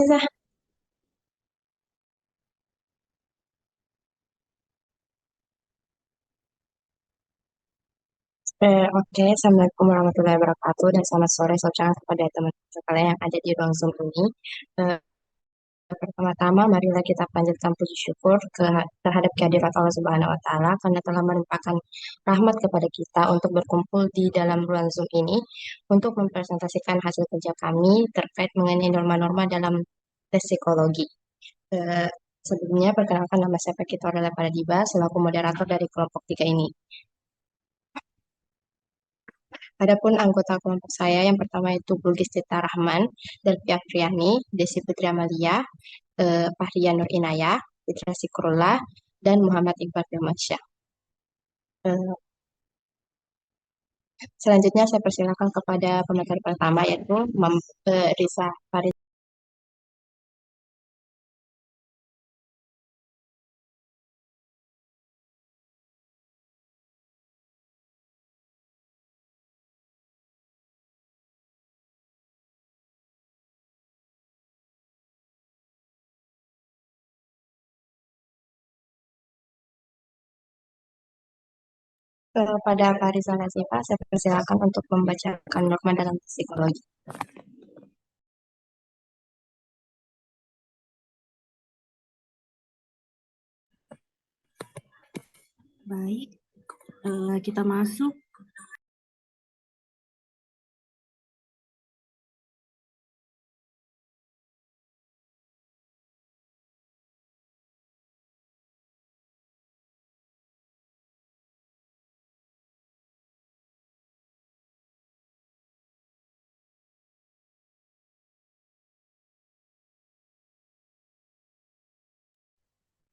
Oke, Assalamualaikum warahmatullahi wabarakatuh dan selamat sore saudara kepada teman-teman sekalian yang ada di ruang Zoom ini. Eh, Pertama-tama, marilah kita panjatkan puji syukur terhadap kehadirat Allah Subhanahu wa Ta'ala karena telah melimpahkan rahmat kepada kita untuk berkumpul di dalam ruang Zoom ini untuk mempresentasikan hasil kerja kami terkait mengenai norma-norma dalam tes psikologi. Eh, Sebelumnya, perkenalkan nama saya Pekito adalah Diba selaku moderator dari kelompok 3 ini. Adapun anggota kelompok saya yang pertama itu Bulgis Tita Rahman, Delphi Afriani, Desi Putri Amalia, Fahriya Nur Inayah, Fitra Sikrullah, dan Muhammad Iqbal Firmansyah. Eh, Selanjutnya saya persilakan kepada pemateri pertama yaitu Risa Farid. Kepada Farisa Nasifa, saya persilakan untuk membacakan norma dalam psikologi. Baik, kita masuk.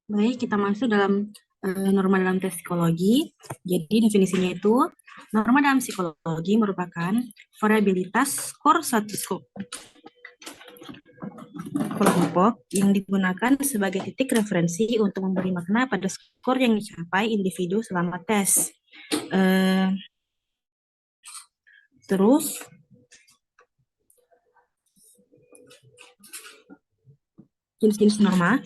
Baik, kita masuk dalam norma dalam tes psikologi. Jadi definisinya itu, norma dalam psikologi merupakan variabilitas skor satu kelompok yang digunakan sebagai titik referensi untuk memberi makna pada skor yang dicapai individu selama tes. Terus, jenis-jenis norma.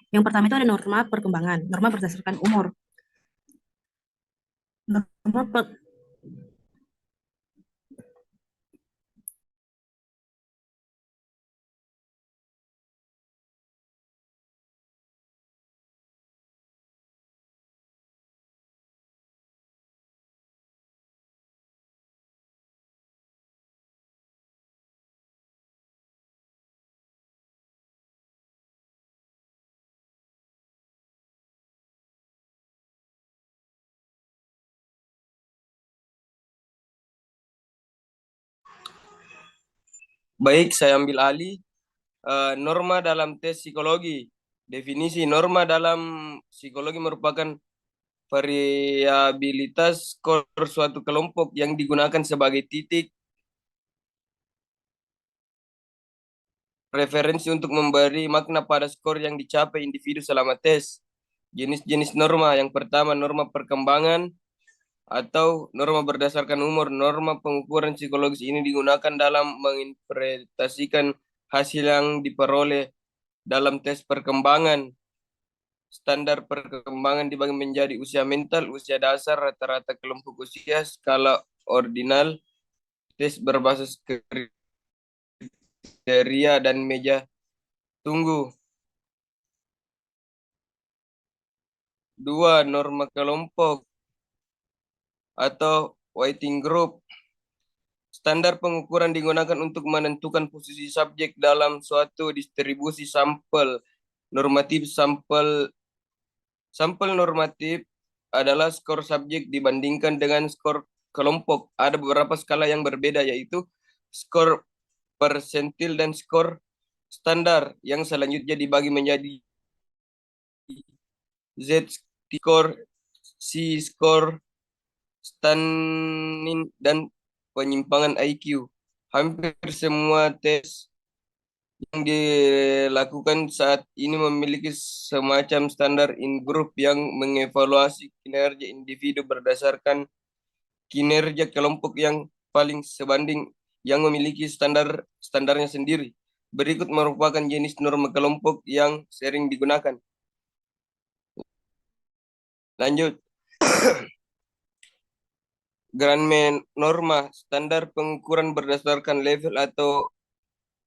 Yang pertama itu ada norma perkembangan, norma berdasarkan umur. Norma Baik, saya ambil alih. Norma dalam tes psikologi. Definisi norma dalam psikologi merupakan variabilitas skor suatu kelompok yang digunakan sebagai titik referensi untuk memberi makna pada skor yang dicapai individu selama tes. Jenis-jenis norma. Yang pertama, norma perkembangan atau norma berdasarkan umur. Norma pengukuran psikologis ini digunakan dalam menginterpretasikan hasil yang diperoleh dalam tes perkembangan. Standar perkembangan dibagi menjadi usia mental, usia dasar, rata-rata kelompok usia, skala ordinal, tes berbasis kriteria, dan meja tunggu. 2. Norma kelompok atau waiting group. Standar pengukuran digunakan untuk menentukan posisi subjek dalam suatu distribusi sampel normatif. Sampel normatif adalah skor subjek dibandingkan dengan skor kelompok. Ada beberapa skala yang berbeda, yaitu skor persentil dan skor standar, yang selanjutnya dibagi menjadi Z-score, C-score, Stannin, dan penyimpangan IQ. Hampir semua tes yang dilakukan saat ini memiliki semacam standar in-group yang mengevaluasi kinerja individu berdasarkan kinerja kelompok yang paling sebanding, yang memiliki standarnya sendiri. Berikut merupakan jenis norma kelompok yang sering digunakan. Lanjut. Grandman norma, standar pengukuran berdasarkan level atau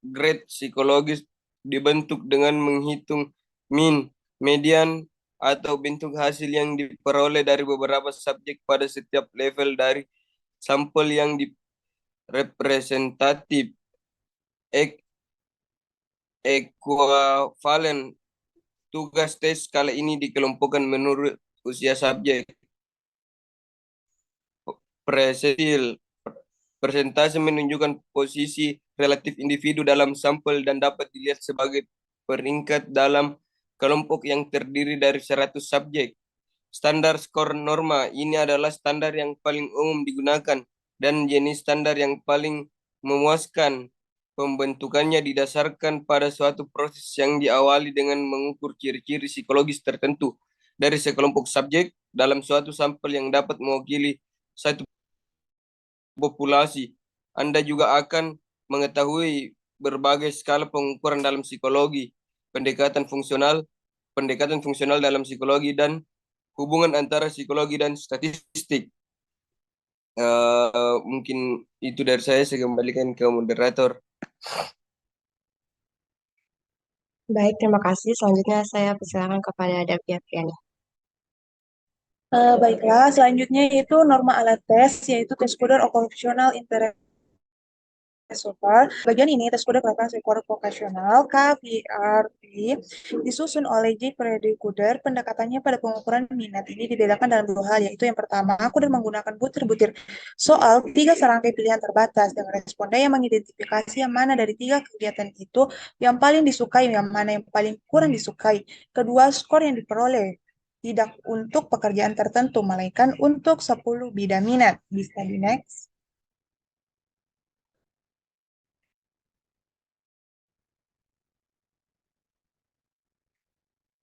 grade psikologis dibentuk dengan menghitung mean, median, atau bentuk hasil yang diperoleh dari beberapa subjek pada setiap level dari sampel yang representatif. Ekuivalen tugas tes kali ini dikelompokkan menurut usia subjek. Presentil persentase menunjukkan posisi relatif individu dalam sampel dan dapat dilihat sebagai peringkat dalam kelompok yang terdiri dari 100 subjek. Standar skor norma ini adalah standar yang paling umum digunakan dan jenis standar yang paling memuaskan. Pembentukannya didasarkan pada suatu proses yang diawali dengan mengukur ciri-ciri psikologis tertentu dari sekelompok subjek dalam suatu sampel yang dapat mewakili satu populasi. Anda juga akan mengetahui berbagai skala pengukuran dalam psikologi, pendekatan fungsional dalam psikologi, dan hubungan antara psikologi dan statistik. Mungkin itu dari saya kembalikan ke moderator. Baik, terima kasih. Selanjutnya saya persilakan kepada Davia Priani. Baiklah, selanjutnya itu norma alat tes, yaitu tes Coder Occupational Interest Super. Bagian ini tes kode kelengkapan skor vokasional KVRT disusun oleh J. Coder. Pendekatannya pada pengukuran minat ini dibedakan dalam dua hal, yaitu yang pertama, Coder menggunakan butir-butir soal 3 serangkai pilihan terbatas dengan responden yang mengidentifikasi yang mana dari 3 kegiatan itu yang paling disukai, yang mana yang paling kurang disukai. Kedua, skor yang diperoleh tidak untuk pekerjaan tertentu, melainkan untuk 10 bidang minat. Bisa di next.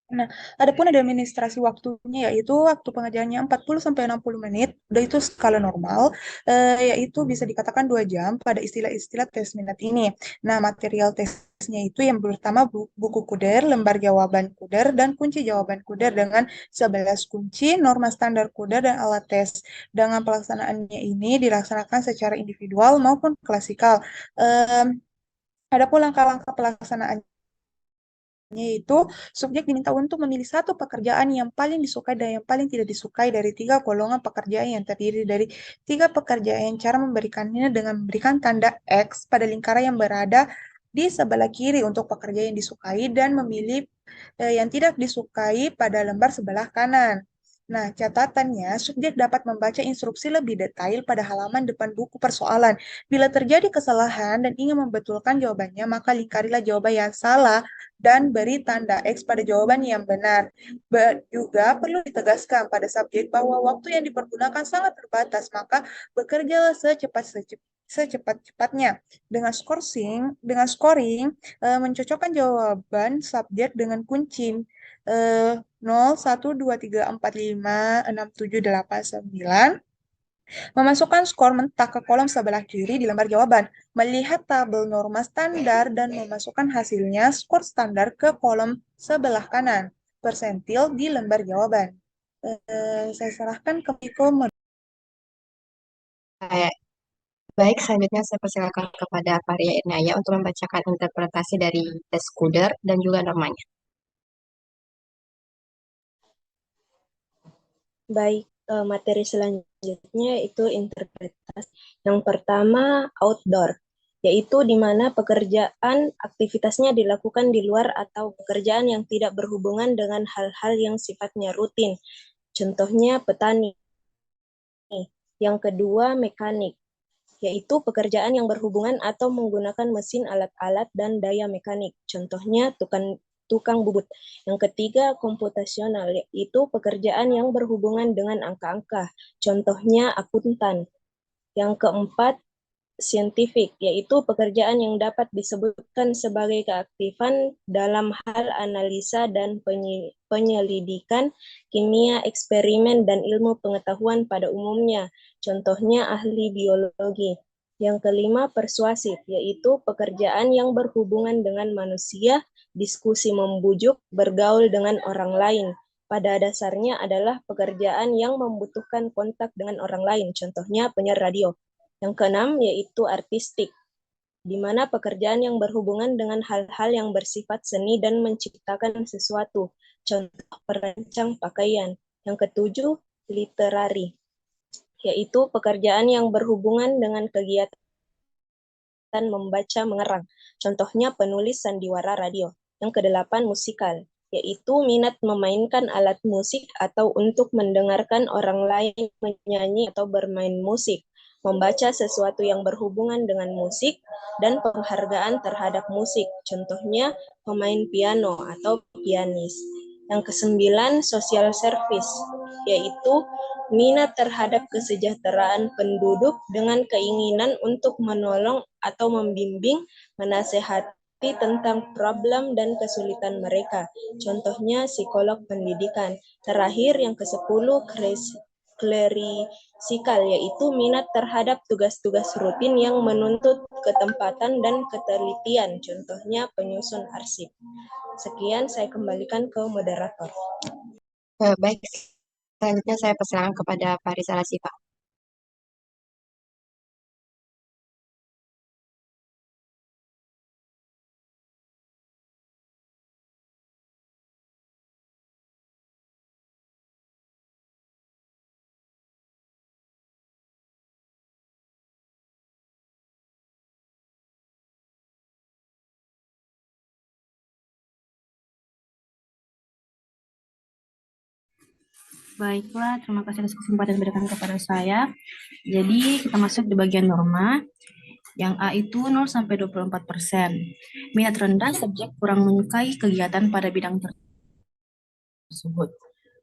Nah, adapun ada administrasi waktunya, yaitu waktu pengerjaannya 40-60 menit, udah itu skala normal, yaitu bisa dikatakan 2 jam pada istilah-istilah tes minat ini. Nah, material tesnya itu yang pertama buku kuder, lembar jawaban kuder, dan kunci jawaban kuder dengan 11 kunci, norma standar kuder, dan alat tes. Dengan pelaksanaannya ini dilaksanakan secara individual maupun klasikal. Adapun langkah-langkah pelaksanaan yaitu subjek diminta untuk memilih satu pekerjaan yang paling disukai dan yang paling tidak disukai dari 3 golongan pekerjaan yang terdiri dari 3 pekerjaan. Cara memberikannya dengan memberikan tanda X pada lingkaran yang berada di sebelah kiri untuk pekerjaan yang disukai dan memilih yang tidak disukai pada lembar sebelah kanan. Nah, catatannya, subjek dapat membaca instruksi lebih detail pada halaman depan buku persoalan. Bila terjadi kesalahan dan ingin membetulkan jawabannya, maka lingkarilah jawaban yang salah dan beri tanda X pada jawaban yang benar. Juga perlu ditegaskan pada subjek bahwa waktu yang dipergunakan sangat terbatas, maka bekerjalah secepat-cepatnya. Dengan scoring, mencocokkan jawaban subjek dengan kunci 0, 1, 2, 3, 4, 5, 6, 7, 8, 9. Memasukkan skor mentah ke kolom sebelah kiri di lembar jawaban. Melihat tabel norma standar dan memasukkan hasilnya skor standar ke kolom sebelah kanan. Persentil di lembar jawaban. Saya serahkan ke Miko. Baik, selanjutnya saya persilakan kepada Faria Irnaya untuk membacakan interpretasi dari tes Coder dan juga normanya. Baik, materi selanjutnya itu interpretasi. Yang pertama, outdoor, yaitu di mana pekerjaan aktivitasnya dilakukan di luar atau pekerjaan yang tidak berhubungan dengan hal-hal yang sifatnya rutin. Contohnya petani. Yang kedua, mekanik, yaitu pekerjaan yang berhubungan atau menggunakan mesin, alat-alat, dan daya mekanik. Contohnya tukang bubut. Yang ketiga, komputasional, yaitu pekerjaan yang berhubungan dengan angka-angka. Contohnya akuntan. Yang keempat, saintifik, yaitu pekerjaan yang dapat disebutkan sebagai keaktifan dalam hal analisa dan penyelidikan, kimia, eksperimen, dan ilmu pengetahuan pada umumnya. Contohnya ahli biologi. Yang kelima, persuasif, yaitu pekerjaan yang berhubungan dengan manusia, diskusi membujuk, bergaul dengan orang lain. Pada dasarnya adalah pekerjaan yang membutuhkan kontak dengan orang lain, contohnya penyiar radio. Yang keenam, yaitu artistik, di mana pekerjaan yang berhubungan dengan hal-hal yang bersifat seni dan menciptakan sesuatu, contoh perancang pakaian. Yang ketujuh, literari, yaitu pekerjaan yang berhubungan dengan kegiatan membaca mengerang, contohnya penulis sandiwara radio. Yang kedelapan, musikal, yaitu minat memainkan alat musik atau untuk mendengarkan orang lain menyanyi atau bermain musik, membaca sesuatu yang berhubungan dengan musik, dan penghargaan terhadap musik, contohnya pemain piano atau pianis. Yang kesembilan, social service, yaitu minat terhadap kesejahteraan penduduk dengan keinginan untuk menolong atau membimbing, menasehati tentang problem dan kesulitan mereka. Contohnya psikolog pendidikan. Terakhir yang ke-10, klerisikal, yaitu minat terhadap tugas-tugas rutin yang menuntut ketempatan dan ketelitian. Contohnya penyusun arsip. Sekian, saya kembalikan ke moderator. Baik, selanjutnya saya persilakan kepada Pak Rizal Asifah. Baiklah, terima kasih atas kesempatan yang diberikan kepada saya. Jadi, kita masuk di bagian norma. Yang A itu 0 sampai 24%. Minat rendah, subjek kurang menyukai kegiatan pada bidang tersebut.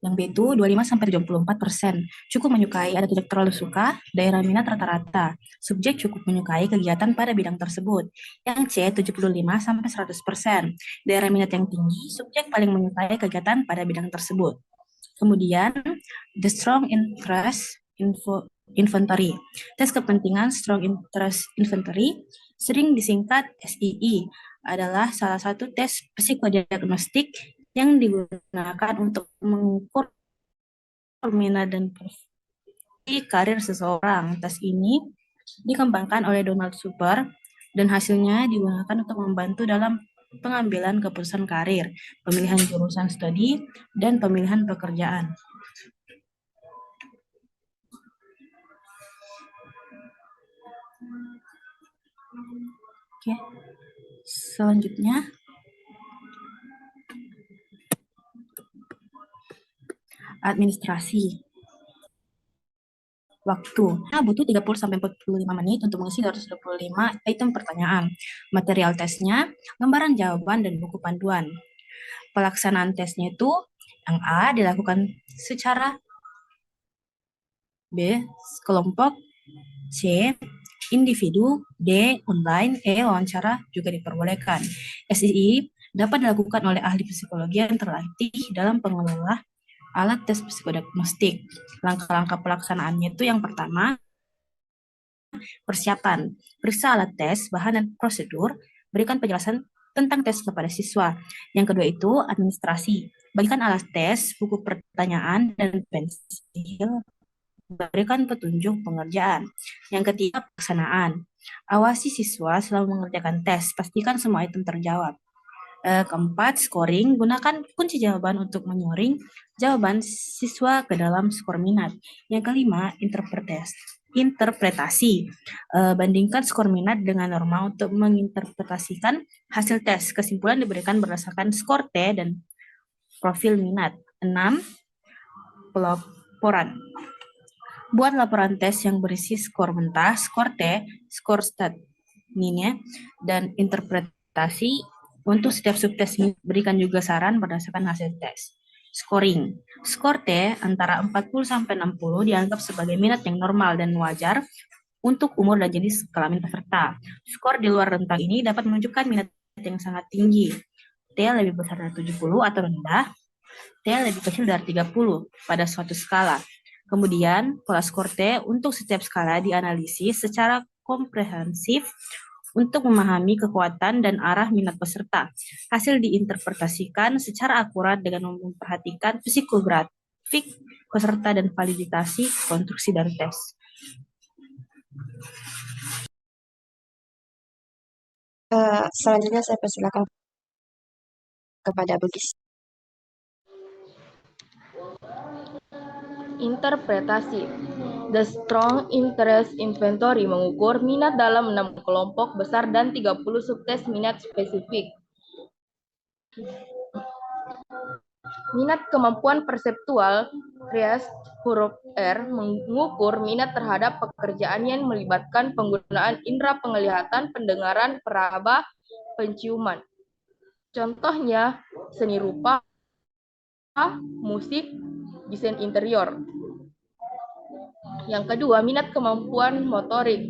Yang B itu 25 sampai 24%. Cukup menyukai atau tidak terlalu suka, daerah minat rata-rata. Subjek cukup menyukai kegiatan pada bidang tersebut. Yang C 75 sampai 100%. Daerah minat yang tinggi, subjek paling menyukai kegiatan pada bidang tersebut. Kemudian, the strong interest inventory. Tes kepentingan strong interest inventory, sering disingkat SII, adalah salah satu tes psikodiagnostik yang digunakan untuk mengukur minat dan profesi karir seseorang. Tes ini dikembangkan oleh Donald Super dan hasilnya digunakan untuk membantu dalam pengambilan keputusan karir, pemilihan jurusan studi, dan pemilihan pekerjaan. Oke, selanjutnya administrasi. Waktu. Nah, butuh 30-45 menit untuk mengisi 225 item pertanyaan. Material tesnya, lembaran jawaban, dan buku panduan. Pelaksanaan tesnya itu, yang A dilakukan secara B, kelompok, C, individu, D, online, E, wawancara juga diperbolehkan. SII dapat dilakukan oleh ahli psikologi yang terlatih dalam pengelola alat tes psikodiagnostik. Langkah-langkah pelaksanaannya itu yang pertama, persiapan. Periksa alat tes, bahan, dan prosedur. Berikan penjelasan tentang tes kepada siswa. Yang kedua itu administrasi. Bagikan alat tes, buku pertanyaan, dan pensil. Berikan petunjuk pengerjaan. Yang ketiga, pelaksanaan. Awasi siswa selama mengerjakan tes. Pastikan semua item terjawab. Keempat, scoring. Gunakan kunci jawaban untuk menyoring jawaban siswa ke dalam skor minat. Yang kelima, interpretasi. Bandingkan skor minat dengan norma untuk menginterpretasikan hasil tes. Kesimpulan diberikan berdasarkan skor T dan profil minat. 6. Pelaporan. Buat laporan tes yang berisi skor mentah, skor T, skor stat-minnya, dan interpretasi. Untuk setiap subtes ini berikan juga saran berdasarkan hasil tes. Scoring. Skor T antara 40-60 dianggap sebagai minat yang normal dan wajar untuk umur dan jenis kelamin peserta. Skor di luar rentang ini dapat menunjukkan minat yang sangat tinggi. T lebih besar dari 70 atau rendah. T lebih kecil dari 30 pada suatu skala. Kemudian, pola skor T untuk setiap skala dianalisis secara komprehensif untuk memahami kekuatan dan arah minat peserta. Hasil diinterpretasikan secara akurat dengan memperhatikan psikografik peserta dan validasi konstruksi dan tes. Selanjutnya saya persilakan kepada Bugis. Interpretasi. The Strong Interest Inventory mengukur minat dalam 6 kelompok besar dan 30 subtes minat spesifik. Minat kemampuan perseptual, Reast huruf R, mengukur minat terhadap pekerjaan yang melibatkan penggunaan indera penglihatan, pendengaran, peraba, penciuman. Contohnya, seni rupa, musik, desain interior. Yang kedua, minat kemampuan motorik.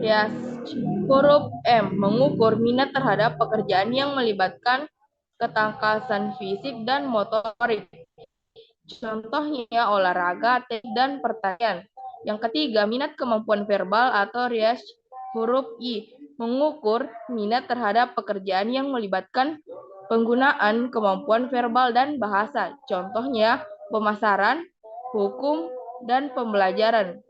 Reast huruf M mengukur minat terhadap pekerjaan yang melibatkan ketangkasan fisik dan motorik. Contohnya olahraga, teknik, dan pertanian. Yang ketiga, minat kemampuan verbal atau Reast huruf I mengukur minat terhadap pekerjaan yang melibatkan penggunaan kemampuan verbal dan bahasa. Contohnya pemasaran, hukum, dan pembelajaran.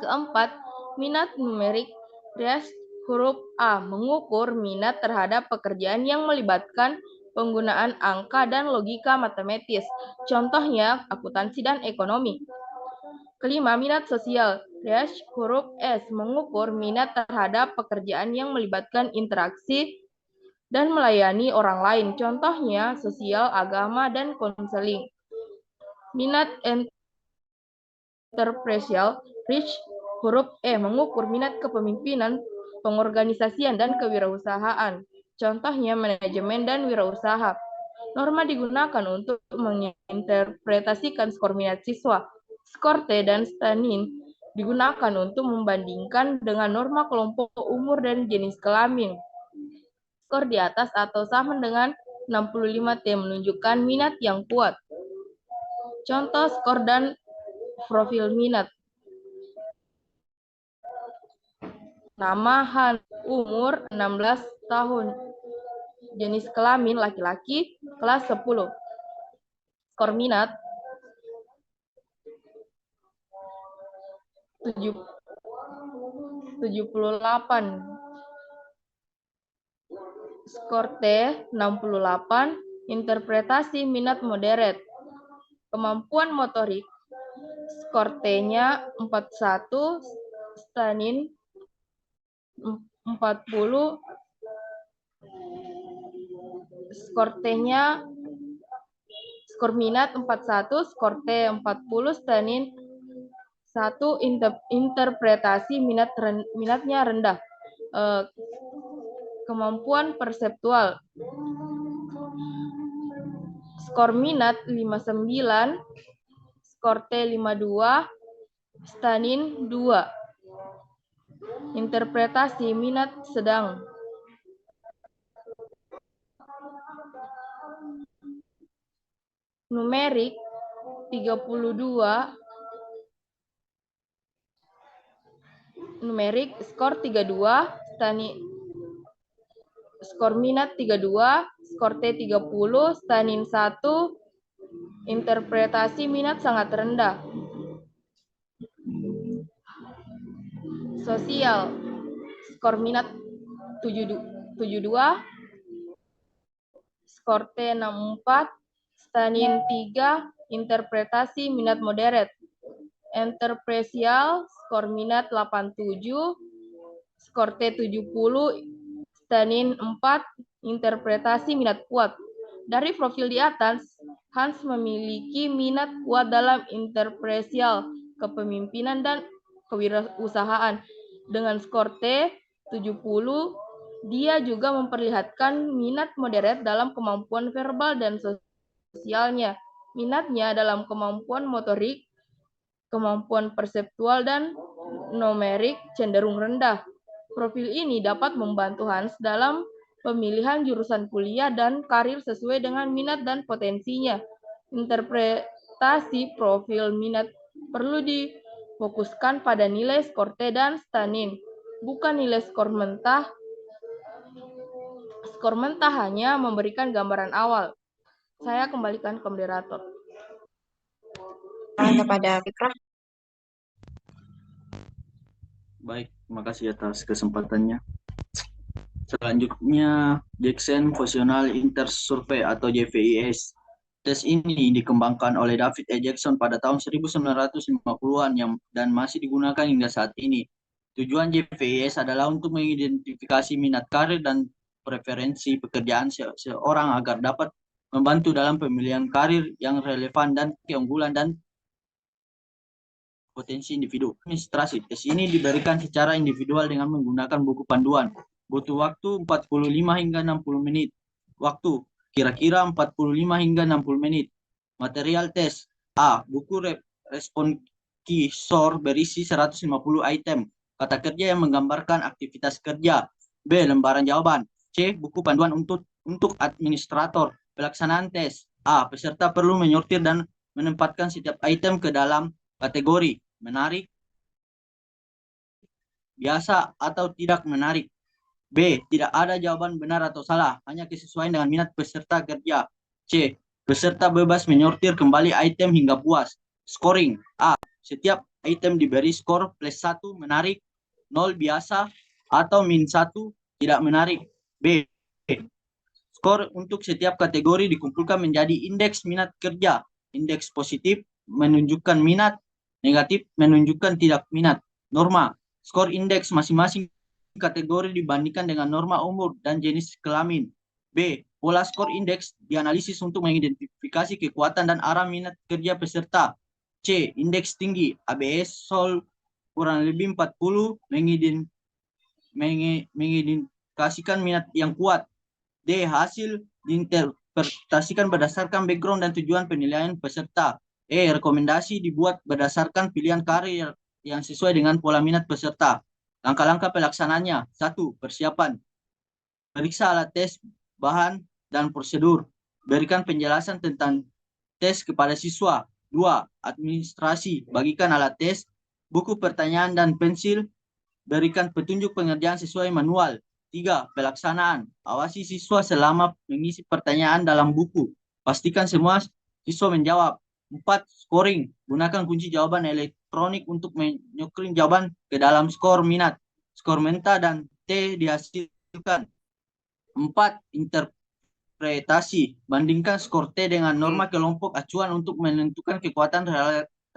Keempat, minat numerik. Reast huruf A mengukur minat terhadap pekerjaan yang melibatkan penggunaan angka dan logika matematis. Contohnya akuntansi dan ekonomi. Kelima, minat sosial. Reast huruf S mengukur minat terhadap pekerjaan yang melibatkan interaksi dan melayani orang lain. Contohnya sosial, agama, dan konseling. Minat interpretasial. Reast huruf E mengukur minat kepemimpinan, pengorganisasian, dan kewirausahaan. Contohnya manajemen dan wirausaha. Norma digunakan untuk menginterpretasikan skor minat siswa. Skor T dan Stanin digunakan untuk membandingkan dengan norma kelompok umur dan jenis kelamin. Skor di atas atau sama dengan 65 T menunjukkan minat yang kuat. Contoh skor dan profil minat. Nama Han, umur 16 tahun. Jenis kelamin laki-laki, kelas 10. Skor minat 78. Skor T 68. Interpretasi minat moderat. Kemampuan motorik. Skor T-nya 41, Stanin 40. Skor T-nya, skor minat 41, skor T 40, Stanin 1. Interpretasi minatnya rendah. Kemampuan perseptual. Skor minat 59, skor T 52, Stanin 2. Interpretasi minat sedang. Numerik 32. Numerik skor 32, skor minat 32, skor T 30, Stanin 1. Interpretasi minat sangat rendah. Sosial, skor minat 72, skor T 64, Stanin 3. Interpretasi minat moderat. Interpretasial, skor minat 87, skor T 70, Stanin 4. Interpretasi minat kuat. Dari profil di atas, Hans memiliki minat kuat dalam interpretasial, kepemimpinan, dan kewirausahaan. Dengan skor T 70, dia juga memperlihatkan minat moderat dalam kemampuan verbal dan sosialnya. Minatnya dalam kemampuan motorik, kemampuan perseptual, dan numerik cenderung rendah. Profil ini dapat membantu Hans dalam pemilihan jurusan kuliah dan karir sesuai dengan minat dan potensinya. Interpretasi profil minat perlu Fokuskan pada nilai skor T dan STANIN, bukan nilai skor mentah. Skor mentah hanya memberikan gambaran awal. Saya kembalikan ke moderator. Kepada Fikrah. Baik, terima kasih atas kesempatannya. Selanjutnya, Jackson Vocational Interest Survey atau JVIS. Tes ini dikembangkan oleh David E. Jackson pada tahun 1950-an dan masih digunakan hingga saat ini. Tujuan JVIS adalah untuk mengidentifikasi minat karir dan preferensi pekerjaan seorang agar dapat membantu dalam pemilihan karir yang relevan dan keunggulan dan potensi individu. Administrasi tes ini diberikan secara individual dengan menggunakan buku panduan. Butuh waktu 45 hingga 60 menit. Waktu kira-kira 45 hingga 60 menit. Material tes. A. Buku responsor berisi 150 item kata kerja yang menggambarkan aktivitas kerja. B. Lembaran jawaban. C. Buku panduan untuk administrator. Pelaksanaan tes. A. Peserta perlu menyortir dan menempatkan setiap item ke dalam kategori menarik, biasa, atau tidak menarik. B. Tidak ada jawaban benar atau salah, hanya kesesuaian dengan minat peserta kerja. C. Peserta bebas menyortir kembali item hingga puas. Scoring. A. Setiap item diberi skor +1 menarik, 0 biasa, atau -1 tidak menarik. B. Skor untuk setiap kategori dikumpulkan menjadi indeks minat kerja. Indeks positif menunjukkan minat, negatif menunjukkan tidak minat. Norma. Skor indeks masing-masing kategori dibandingkan dengan norma umur dan jenis kelamin. B. Pola skor indeks dianalisis untuk mengidentifikasi kekuatan dan arah minat kerja peserta. C. Indeks tinggi ABS Sol kurang lebih 40 mengidentifikasikan minat yang kuat. D. Hasil diinterpretasikan berdasarkan background dan tujuan penilaian peserta. E. Rekomendasi dibuat berdasarkan pilihan karir yang sesuai dengan pola minat peserta. Langkah-langkah pelaksanaannya. 1. Persiapan. Periksa alat tes, bahan, dan prosedur. Berikan penjelasan tentang tes kepada siswa. 2. Administrasi. Bagikan alat tes, buku pertanyaan, dan pensil. Berikan petunjuk pengerjaan sesuai manual. 3. Pelaksanaan. Awasi siswa selama mengisi pertanyaan dalam buku. Pastikan semua siswa menjawab. 4. Scoring. Gunakan kunci jawaban elektronik untuk menyokring jawaban ke dalam skor minat, skor mentah, dan T dihasilkan. 4. Interpretasi. Bandingkan skor T dengan norma kelompok acuan untuk menentukan kekuatan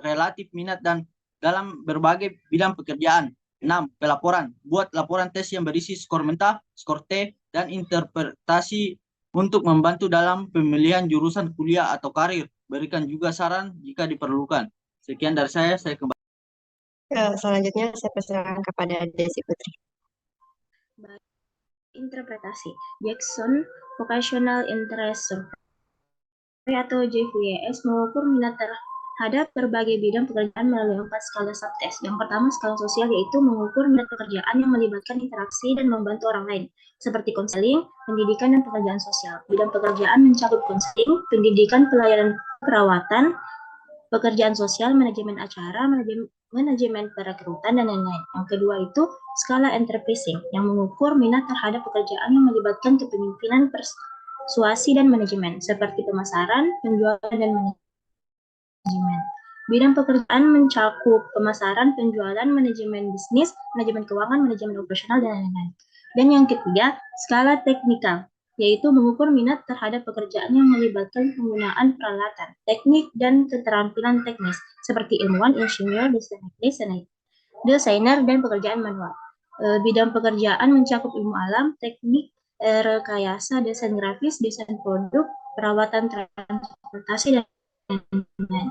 relatif minat dan dalam berbagai bidang pekerjaan. 6. Pelaporan. Buat laporan tes yang berisi skor mentah, skor T, dan interpretasi untuk membantu dalam pemilihan jurusan kuliah atau karir. Berikan juga saran jika diperlukan. Sekian dari saya kembali. Selanjutnya saya persilakan kepada Desi Putri. Interpretasi. Jackson Vocational Interest Survey atau JVIS mengukur minat terhadap berbagai bidang pekerjaan melalui 4 skala subtes. Yang pertama, skala sosial, yaitu mengukur minat pekerjaan yang melibatkan interaksi dan membantu orang lain, seperti konseling, pendidikan, dan pekerjaan sosial. Bidang pekerjaan mencakup konseling, pendidikan, pelayanan perawatan, pekerjaan sosial, manajemen acara, manajemen perekrutan, dan lain-lain. Yang kedua itu skala enterprising, yang mengukur minat terhadap pekerjaan yang melibatkan kepemimpinan, persuasi, dan manajemen, seperti pemasaran, penjualan, dan manajemen. Bidang pekerjaan mencakup pemasaran, penjualan, manajemen bisnis, manajemen keuangan, manajemen operasional, dan lain-lain. Dan yang ketiga, skala teknikal, yaitu mengukur minat terhadap pekerjaan yang melibatkan penggunaan peralatan, teknik, dan keterampilan teknis, seperti ilmuwan, insinyur, desainer, dan pekerjaan manual. Bidang pekerjaan mencakup ilmu alam, teknik, rekayasa, desain grafis, desain produk, perawatan transportasi, dan lain-lain.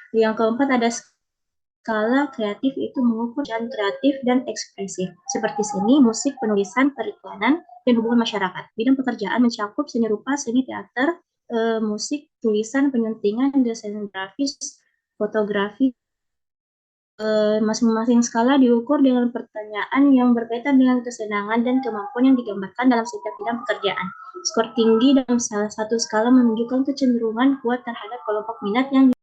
Yang keempat ada skala kreatif, itu mengukur pekerjaan kreatif dan ekspresif, seperti seni, musik, penulisan, periklanan, dan hubungan masyarakat. Bidang pekerjaan mencakup seni rupa, seni teater, musik, tulisan, penyuntingan, desain grafis, fotografi. Masing-masing skala diukur dengan pertanyaan yang berkaitan dengan kesenangan dan kemampuan yang digambarkan dalam setiap bidang pekerjaan. Skor tinggi dalam salah satu skala menunjukkan kecenderungan kuat terhadap kelompok minat yang